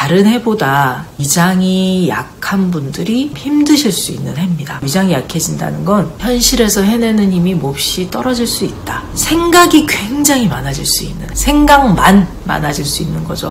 다른 해보다 위장이 약한 분들이 힘드실 수 있는 해입니다. 위장이 약해진다는 건 현실에서 해내는 힘이 몹시 떨어질 수 있다. 생각이 굉장히 많아질 수 있는, 생각만 많아질 수 있는 거죠.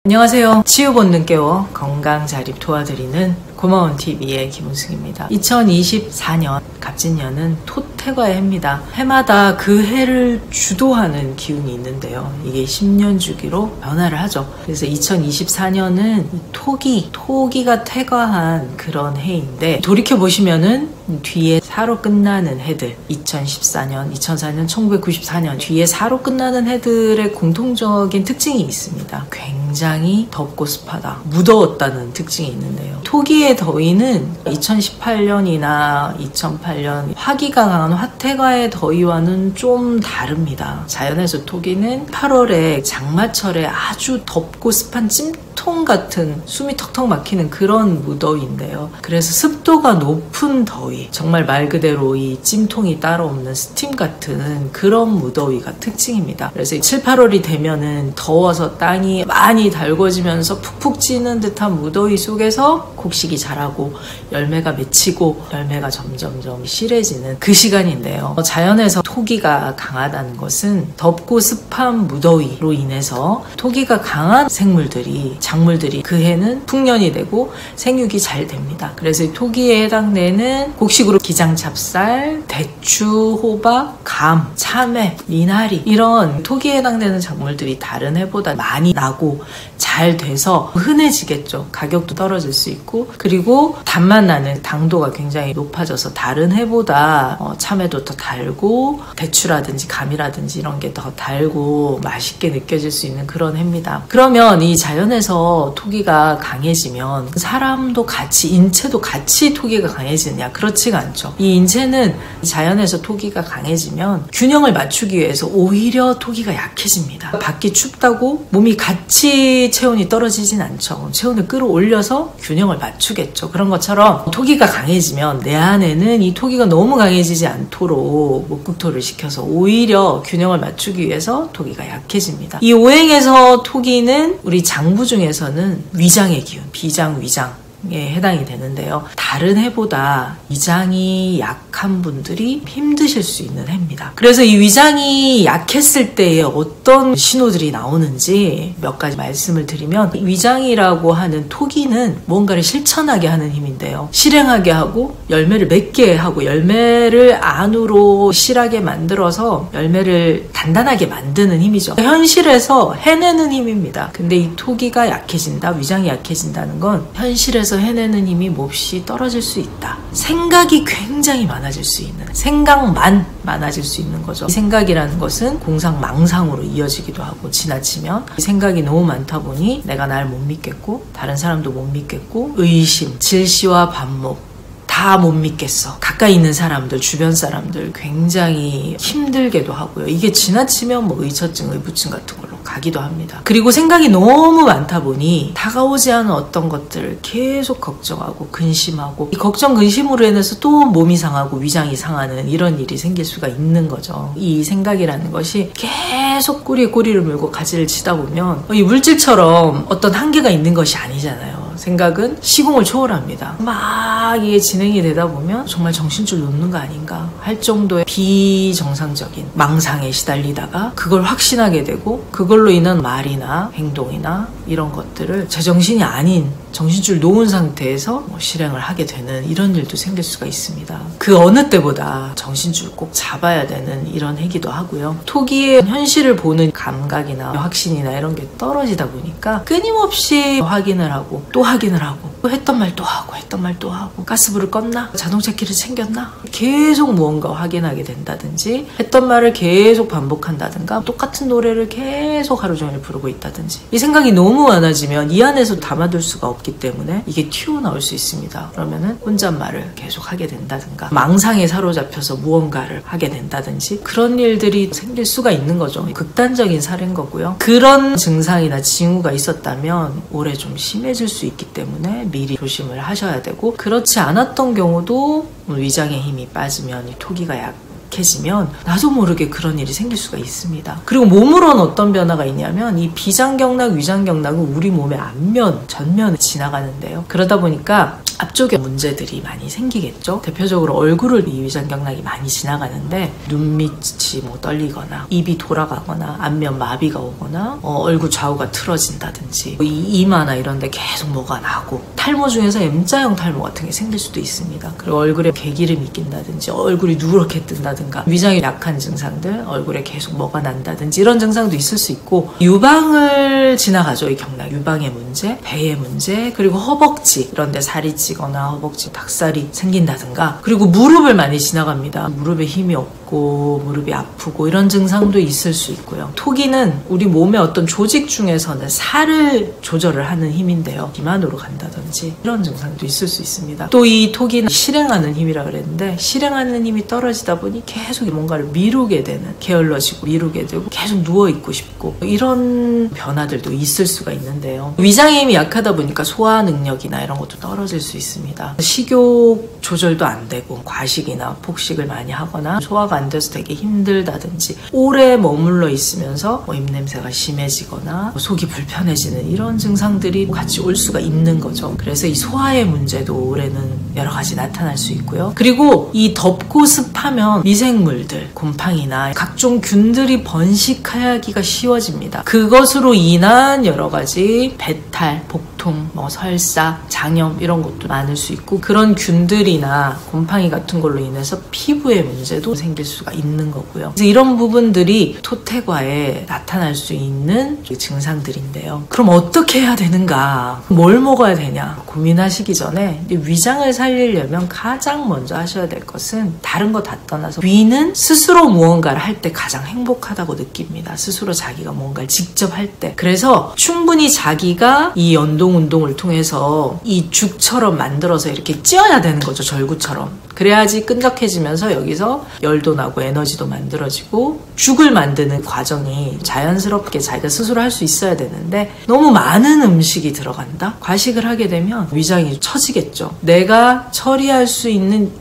안녕하세요. 치유 본능 깨워 건강 자립 도와드리는 고마운 TV의 김은숙입니다. 2024년 갑진년은 토태과의 해입니다. 해마다 그 해를 주도하는 기운이 있는데요. 이게 10년 주기로 변화를 하죠. 그래서 2024년은 토기가 퇴과한 그런 해인데, 돌이켜보시면은 뒤에 사로 끝나는 해들, 2014년, 2004년, 1994년 뒤에 사로 끝나는 해들의 공통적인 특징이 있습니다. 굉장히 덥고 습하다, 무더웠다는 특징이 있는데요. 토기의 더위는 2018년이나 2008년 화기가 강한 화태과의 더위와는 좀 다릅니다. 자연에서 토기는 8월에 장마철에 아주 덥고 습한 찜통 같은, 숨이 턱턱 막히는 그런 무더위인데요. 그래서 습도가 높은 더위, 정말 말 그대로 이 찜통이 따로 없는 스팀 같은 그런 무더위가 특징입니다. 그래서 7, 8월이 되면은 더워서 땅이 많이 달궈지면서 푹푹 찌는 듯한 무더위 속에서 곡식이 자라고 열매가 맺히고 열매가 점점점 실해지는 그 시간인데요. 자연에서 토기가 강하다는 것은 덥고 습한 무더위로 인해서 토기가 강한 생물들이, 작물들이 그 해는 풍년이 되고 생육이 잘 됩니다. 그래서 토기에 해당되는 곡식으로 기장찹쌀, 대추, 호박, 감, 참외, 미나리, 이런 토기에 해당되는 작물들이 다른 해보다 많이 나고 잘 돼서 흔해지겠죠. 가격도 떨어질 수 있고, 그리고 단맛 나는, 당도가 굉장히 높아져서 다른 해보다 참외도 더 달고 대추라든지 감이라든지 이런 게 더 달고 맛있게 느껴질 수 있는 그런 해입니다. 그러면 이 자연에서 토기가 강해지면 사람도 같이, 인체도 같이 토기가 강해지느냐? 그렇지가 않죠. 이 인체는 자연에서 토기가 강해지면 균형을 맞추기 위해서 오히려 토기가 약해집니다. 밖이 춥다고 몸이 같이 체온이 떨어지진 않죠. 체온을 끌어올려서 균형을 맞추겠죠. 그런 것처럼 토기가 강해지면 내 안에는 이 토기가 너무 강해지지 않도록 목극토를 시켜서 오히려 균형을 맞추기 위해서 토기가 약해집니다. 이 오행에서 토기는 우리 장부 중에서는 위장의 기운, 비장, 위장 에 해당이 되는데요. 다른 해보다 위장이 약한 분들이 힘드실 수 있는 해입니다. 그래서 이 위장이 약했을 때에 어떤 신호들이 나오는지 몇 가지 말씀을 드리면, 위장이라고 하는 토기는 뭔가를 실천하게 하는 힘인데요. 실행하게 하고 열매를 맺게 하고 열매를 안으로 실하게 만들어서 열매를 단단하게 만드는 힘이죠. 현실에서 해내는 힘입니다. 근데 이 토기가 약해진다, 위장이 약해진다는 건 현실에서 해내는 힘이 몹시 떨어질 수 있다. 생각이 굉장히 많아질 수 있는, 생각만 많아질 수 있는 거죠. 이 생각이라는 것은 공상망상으로 이어지기도 하고, 지나치면 이 생각이 너무 많다 보니 내가 날 못 믿겠고 다른 사람도 못 믿겠고, 의심, 질시와 반목 다 못 믿겠어. 가까이 있는 사람들, 주변 사람들 굉장히 힘들게도 하고요. 이게 지나치면 뭐 의처증, 의부증 같은 걸로 가기도 합니다. 그리고 생각이 너무 많다 보니 다가오지 않은 어떤 것들을 계속 걱정하고 근심하고, 이 걱정 근심으로 인해서 또 몸이 상하고 위장이 상하는 이런 일이 생길 수가 있는 거죠. 이 생각이라는 것이 계속 꼬리에 꼬리를 물고 가지를 치다 보면 이 물질처럼 어떤 한계가 있는 것이 아니잖아요. 생각은 시공을 초월합니다. 막 이게 진행이 되다 보면 정말 정신줄 놓는 거 아닌가 할 정도의 비정상적인 망상에 시달리다가 그걸 확신하게 되고, 그걸로 인한 말이나 행동이나 이런 것들을 제정신이 아닌 정신줄 놓은 상태에서 실행을 하게 되는 이런 일도 생길 수가 있습니다. 그 어느 때보다 정신줄 꼭 잡아야 되는 이런 해기도 하고요. 토기의 현실을 보는 감각이나 확신이나 이런 게 떨어지다 보니까 끊임없이 확인을 하고 또 확인을 하고, 또 했던 말 또 하고 했던 말 또 하고, 가스불을 껐나? 자동차 키를 챙겼나? 계속 무언가 확인하게 된다든지, 했던 말을 계속 반복한다든가, 똑같은 노래를 계속 하루 종일 부르고 있다든지, 이 생각이 너무 많아지면 이 안에서 담아둘 수가 없기 때문에 이게 튀어나올 수 있습니다. 그러면은 혼잣말을 계속 하게 된다든가, 망상에 사로잡혀서 무언가를 하게 된다든지, 그런 일들이 생길 수가 있는 거죠. 극단적인 사례인 거고요. 그런 증상이나 징후가 있었다면 올해 좀 심해질 수 있기 때문에 미리 조심을 하셔야 되고, 그렇지 않았던 경우도 위장의 힘이 빠지면 이 토기가 약해지면 나도 모르게 그런 일이 생길 수가 있습니다. 그리고 몸으로는 어떤 변화가 있냐면 이 비장경락, 위장경락은 우리 몸의 앞면, 전면을 지나가는데요. 그러다 보니까 앞쪽에 문제들이 많이 생기겠죠. 대표적으로 얼굴을 이 위장경락이 많이 지나가는데 눈밑이 뭐 떨리거나 입이 돌아가거나 안면 마비가 오거나 얼굴 좌우가 틀어진다든지 이 이마나 이런 데 계속 뭐가 나고 탈모 중에서 M자형 탈모 같은 게 생길 수도 있습니다. 그리고 얼굴에 개기름이 낀다든지 얼굴이 누렇게 뜬다든가 위장이 약한 증상들, 얼굴에 계속 뭐가 난다든지 이런 증상도 있을 수 있고 유방을 지나가죠. 이 경락. 유방의 문제, 배의 문제, 그리고 허벅지 이런 데 살이 찌거나 허벅지 닭살이 생긴다든가 그리고 무릎을 많이 지나갑니다. 무릎에 힘이 없고 무릎이 아프고 이런 증상도 있을 수 있고요. 토기는 우리 몸의 어떤 조직 중에서는 살을 조절을 하는 힘인데요. 비만으로 간다든지 이런 증상도 있을 수 있습니다. 또 이 토기는 실행하는 힘이라 그랬는데 실행하는 힘이 떨어지다 보니 계속 뭔가를 미루게 되는, 게을러지고 미루게 되고 계속 누워있고 싶고 이런 변화들도 있을 수가 있는데요. 위장의 힘이 약하다 보니까 소화 능력이나 이런 것도 떨어질 수 있습니다. 식욕 조절도 안 되고 과식이나 폭식을 많이 하거나 소화가 안 돼서 되게 힘들다든지 오래 머물러 있으면서 입냄새가 심해지거나 속이 불편해지는 이런 증상들이 같이 올 수가 있는 거죠. 그래서 이 소화의 문제도 올해는 여러 가지 나타날 수 있고요. 그리고 이 덥고 습하면 미생물들, 곰팡이나 각종 균들이 번식하기가 쉬워집니다. 그것으로 인한 여러 가지 배탈, 복통, 설사, 장염 이런 것도 많을 수 있고 그런 균들이나 곰팡이 같은 걸로 인해서 피부의 문제도 생길 수가 있는 거고요. 그래서 이런 부분들이 토태과에 나타날 수 있는 증상들인데요. 그럼 어떻게 해야 되는가? 뭘 먹어야 되냐? 고민하시기 전에 위장을 살리려면 가장 먼저 하셔야 될 것은 다른 거 다 떠나서 위는 스스로 무언가를 할 때 가장 행복하다고 느낍니다. 스스로 자기가 뭔가를 직접 할 때. 그래서 충분히 자기가 이 연동 운동을 통해서 이 죽처럼 만들어서 이렇게 찧어야 되는 거죠. 절구처럼. 그래야지 끈적해지면서 여기서 열도 나고 에너지도 만들어지고 죽을 만드는 과정이 자연스럽게 자기가 스스로 할 수 있어야 되는데 너무 많은 음식이 들어간다? 과식을 하게 되면 위장이 처지겠죠. 내가 처리할 수 있는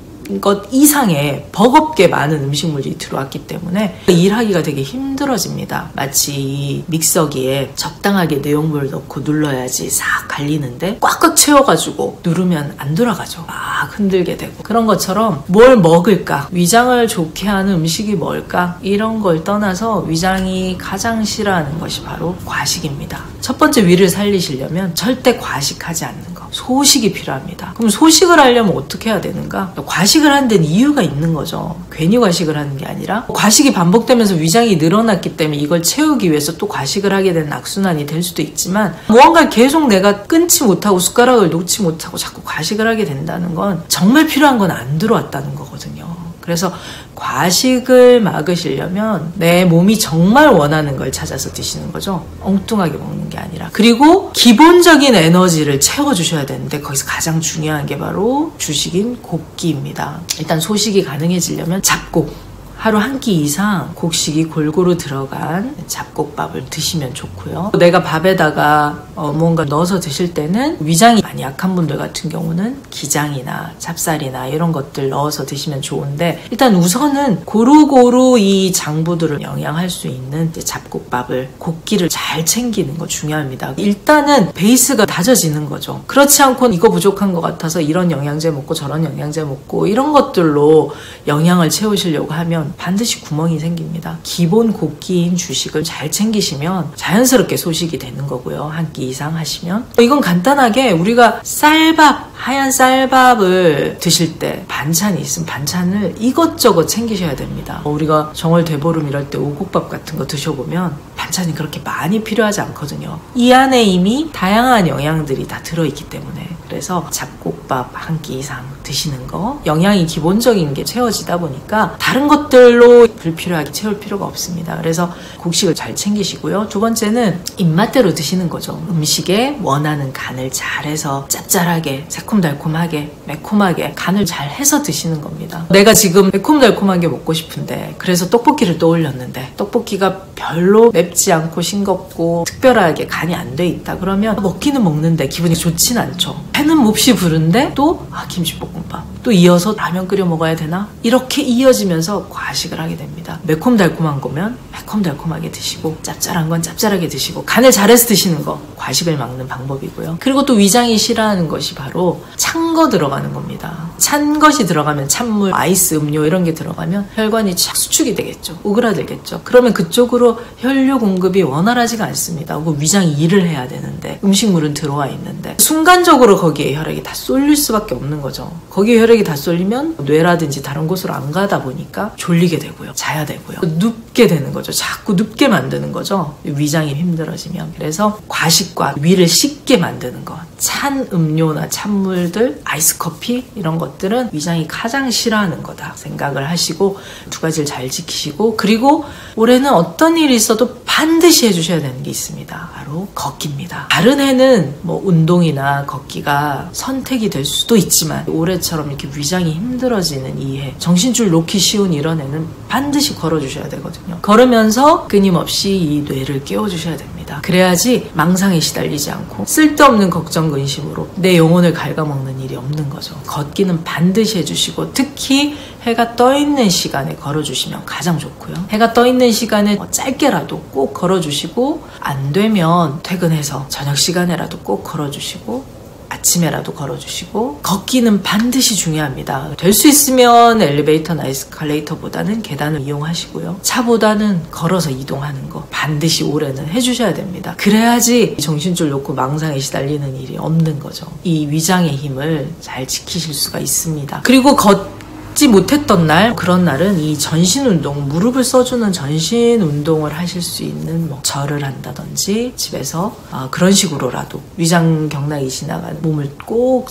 것 이상의 버겁게 많은 음식물이 들어왔기 때문에 일하기가 되게 힘들어집니다. 마치 이 믹서기에 적당하게 내용물을 넣고 눌러야지 싹 갈리는데 꽉꽉 채워가지고 누르면 안 돌아가죠. 막 흔들게 되고 그런 것처럼 뭘 먹을까? 위장을 좋게 하는 음식이 뭘까? 이런 걸 떠나서 위장이 가장 싫어하는 것이 바로 과식입니다. 첫 번째 위를 살리시려면 절대 과식하지 않는 거. 소식이 필요합니다. 그럼 소식을 하려면 어떻게 해야 되는가? 과식을 하는 데는 이유가 있는 거죠. 괜히 과식을 하는 게 아니라 과식이 반복되면서 위장이 늘어났기 때문에 이걸 채우기 위해서 또 과식을 하게 되는 악순환이 될 수도 있지만 무언가를 계속 내가 끊지 못하고 숟가락을 놓지 못하고 자꾸 과식을 하게 된다는 건 정말 필요한 건 안 들어왔다는 거거든요. 그래서 과식을 막으시려면 내 몸이 정말 원하는 걸 찾아서 드시는 거죠. 엉뚱하게 먹는 게 아니라. 그리고 기본적인 에너지를 채워주셔야 되는데 거기서 가장 중요한 게 바로 주식인 곡기입니다. 일단 소식이 가능해지려면 잡곡. 하루 한 끼 이상 곡식이 골고루 들어간 잡곡밥을 드시면 좋고요. 내가 밥에다가 뭔가 넣어서 드실 때는 위장이 많이 약한 분들 같은 경우는 기장이나 찹쌀이나 이런 것들 넣어서 드시면 좋은데 일단 우선은 고루고루 이 장부들을 영양할 수 있는 잡곡밥을 곡기를 잘 챙기는 거 중요합니다. 일단은 베이스가 다져지는 거죠. 그렇지 않고 이거 부족한 것 같아서 이런 영양제 먹고 저런 영양제 먹고 이런 것들로 영양을 채우시려고 하면 반드시 구멍이 생깁니다. 기본 곡기인 주식을 잘 챙기시면 자연스럽게 소식이 되는 거고요. 한 끼 이상 하시면. 이건 간단하게 우리가 쌀밥, 하얀 쌀밥을 드실 때 반찬이 있으면 반찬을 이것저것 챙기셔야 됩니다. 우리가 정월 대보름 이럴 때 오곡밥 같은 거 드셔보면 반찬이 그렇게 많이 필요하지 않거든요. 이 안에 이미 다양한 영양들이 다 들어있기 때문에 그래서 잡곡밥 한 끼 이상 드시는 거 영양이 기본적인 게 채워지다 보니까 다른 것들로 불필요하게 채울 필요가 없습니다. 그래서 곡식을 잘 챙기시고요. 두 번째는 입맛대로 드시는 거죠. 음식에 원하는 간을 잘해서 짭짤하게 새콤달콤하게 매콤하게 간을 잘 해서 드시는 겁니다. 내가 지금 매콤달콤한 게 먹고 싶은데 그래서 떡볶이를 떠올렸는데 떡볶이가 별로 맵지 않고 싱겁고 특별하게 간이 안 돼 있다 그러면 먹기는 먹는데 기분이 좋진 않죠. 배는 몹시 부른데 또 김치볶음밥, 또 이어서 라면 끓여 먹어야 되나? 이렇게 이어지면서 과식을 하게 됩니다. 매콤달콤한 거면 매콤달콤하게 드시고, 짭짤한 건 짭짤하게 드시고, 간을 잘해서 드시는 거 과식을 막는 방법이고요. 그리고 또 위장이 싫어하는 것이 바로 찬 거 들어가는 겁니다. 찬 것이 들어가면 찬물, 아이스 음료 이런 게 들어가면 혈관이 착 수축이 되겠죠. 오그라들겠죠. 그러면 그쪽으로 혈류 공급이 원활하지가 않습니다. 위장이 일을 해야 되는데, 음식물은 들어와 있는데 순간적으로 거기에 혈액이 다 쏠릴 수밖에 없는 거죠. 거기에 혈액이 다 쏠리면 뇌라든지 다른 곳으로 안 가다 보니까 졸리게 되고요, 자야 되고요, 눕게 되는 거죠. 자꾸 눕게 만드는 거죠, 위장이 힘들어지면. 그래서 과식과 위를 씻게 만드는 것, 찬 음료나 찬물들, 아이스 커피 이런 것들은 위장이 가장 싫어하는 거다 생각을 하시고 두 가지를 잘 지키시고, 그리고 올해는 어떤 일이 있어도 반드시 해주셔야 되는 게 있습니다. 바로 걷기입니다. 다른 해는 운동이나 걷기가 선택이 될 수도 있지만 올해처럼 이렇게 위장이 힘들어지는 이 해, 정신줄 놓기 쉬운 이런 해는 반드시 걸어주셔야 되거든요. 걸으면서 끊임없이 이 뇌를 깨워주셔야 됩니다. 그래야지 망상에 시달리지 않고 쓸데없는 걱정 근심으로 내 영혼을 갉아먹는 일이 없는 거죠. 걷기는 반드시 해주시고, 특히 해가 떠있는 시간에 걸어주시면 가장 좋고요. 해가 떠있는 시간에 짧게라도 꼭 걸어주시고, 안 되면 퇴근해서 저녁 시간에라도 꼭 걸어주시고, 아침에라도 걸어주시고, 걷기는 반드시 중요합니다. 될 수 있으면 엘리베이터나 에스컬레이터보다는 계단을 이용하시고요. 차보다는 걸어서 이동하는 거 반드시 올해는 해주셔야 됩니다. 그래야지 정신줄 놓고 망상에 시달리는 일이 없는 거죠. 이 위장의 힘을 잘 지키실 수가 있습니다. 그리고 걷지 못했던 날, 그런 날은 이 전신 운동, 무릎을 써주는 전신 운동을 하실 수 있는 절을 한다든지 집에서 그런 식으로라도 위장 경락이 지나가는 몸을 꼭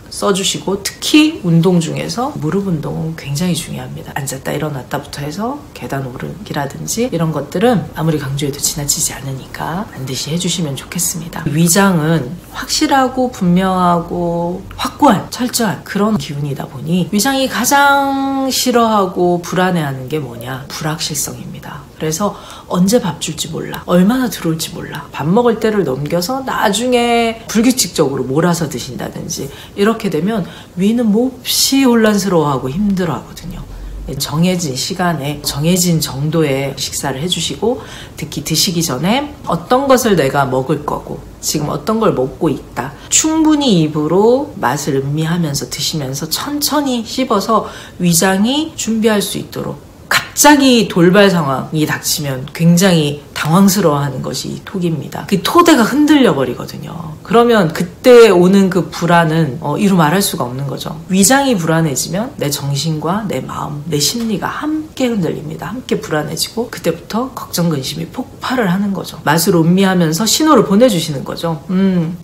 써주시고, 특히 운동 중에서 무릎 운동은 굉장히 중요합니다. 앉았다 일어났다부터 해서 계단 오르기라든지 이런 것들은 아무리 강조해도 지나치지 않으니까 반드시 해주시면 좋겠습니다. 위장은 확실하고 분명하고 확고한, 철저한 그런 기운이다 보니 위장이 가장 싫어하고 불안해하는 게 뭐냐? 불확실성입니다. 그래서 언제 밥 줄지 몰라, 얼마나 들어올지 몰라, 밥 먹을 때를 넘겨서 나중에 불규칙적으로 몰아서 드신다든지 이렇게 되면 위는 몹시 혼란스러워하고 힘들어하거든요. 정해진 시간에 정해진 정도의 식사를 해주시고, 특히 드시기 전에 어떤 것을 내가 먹을 거고 지금 어떤 걸 먹고 있다, 충분히 입으로 맛을 음미하면서 드시면서 천천히 씹어서 위장이 준비할 수 있도록. 갑자기 돌발 상황이 닥치면 굉장히 당황스러워하는 것이 톡입니다. 그 토대가 흔들려 버리거든요. 그러면 그때 오는 그 불안은 이루 말할 수가 없는 거죠. 위장이 불안해지면 내 정신과 내 마음, 내 심리가 함께 흔들립니다. 함께 불안해지고 그때부터 걱정 근심이 폭발을 하는 거죠. 맛을 음미하면서 신호를 보내주시는 거죠.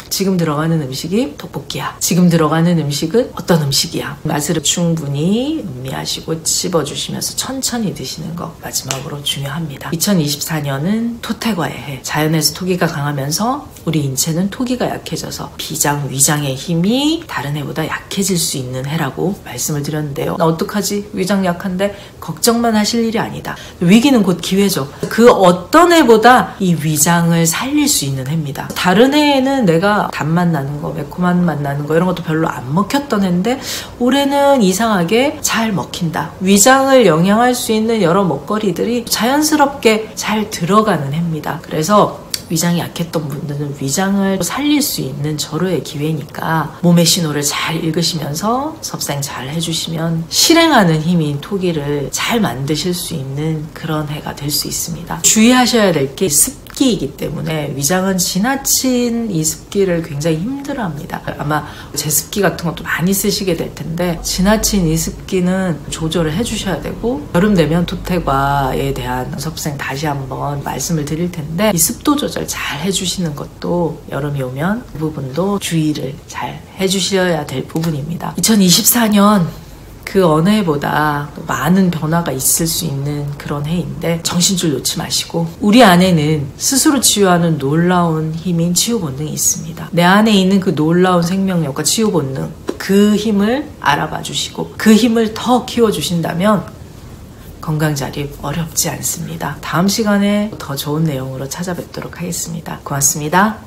지금 들어가는 음식이 떡볶이야. 지금 들어가는 음식은 어떤 음식이야. 맛을 충분히 음미하시고 씹어주시면서 천천히 드시는 거 마지막으로 중요합니다. 2024년은 토태과의 해. 자연에서 토기가 강하면서 우리 인체는 토기가 약해져서 비장, 위장의 힘이 다른 해보다 약해질 수 있는 해라고 말씀을 드렸는데요. 나 어떡하지? 위장 약한데 걱정만 하실 일이 아니다. 위기는 곧 기회죠. 그 어떤 해보다 이 위장을 살릴 수 있는 해입니다. 다른 해에는 내가 단맛 나는 거, 매콤한 맛 나는 거 이런 것도 별로 안 먹혔던 해인데 올해는 이상하게 잘 먹힌다. 위장을 영양할 수 있는 여러 먹거리들이 자연스럽게 잘 들어가는 해입니다. 그래서 위장이 약했던 분들은 위장을 살릴 수 있는 절호의 기회니까 몸의 신호를 잘 읽으시면서 섭생 잘 해주시면 실행하는 힘인 토기를 잘 만드실 수 있는 그런 해가 될 수 있습니다. 주의하셔야 될 게 습기이기 때문에 위장은 지나친 이 습기를 굉장히 힘들어합니다. 아마 제습기 같은 것도 많이 쓰시게 될 텐데 지나친 이 습기는 조절을 해주셔야 되고, 여름 되면 토태과에 대한 섭생 다시 한번 말씀을 드릴 텐데 이 습도 조절 잘 해주시는 것도 여름이 오면 그 부분도 주의를 잘 해주셔야 될 부분입니다. 2024년 그 어느 해보다 많은 변화가 있을 수 있는 그런 해인데 정신줄 놓지 마시고, 우리 안에는 스스로 치유하는 놀라운 힘인 치유 본능이 있습니다. 내 안에 있는 그 놀라운 생명력과 치유 본능, 그 힘을 알아봐 주시고 그 힘을 더 키워주신다면 건강자립 어렵지 않습니다. 다음 시간에 더 좋은 내용으로 찾아뵙도록 하겠습니다. 고맙습니다.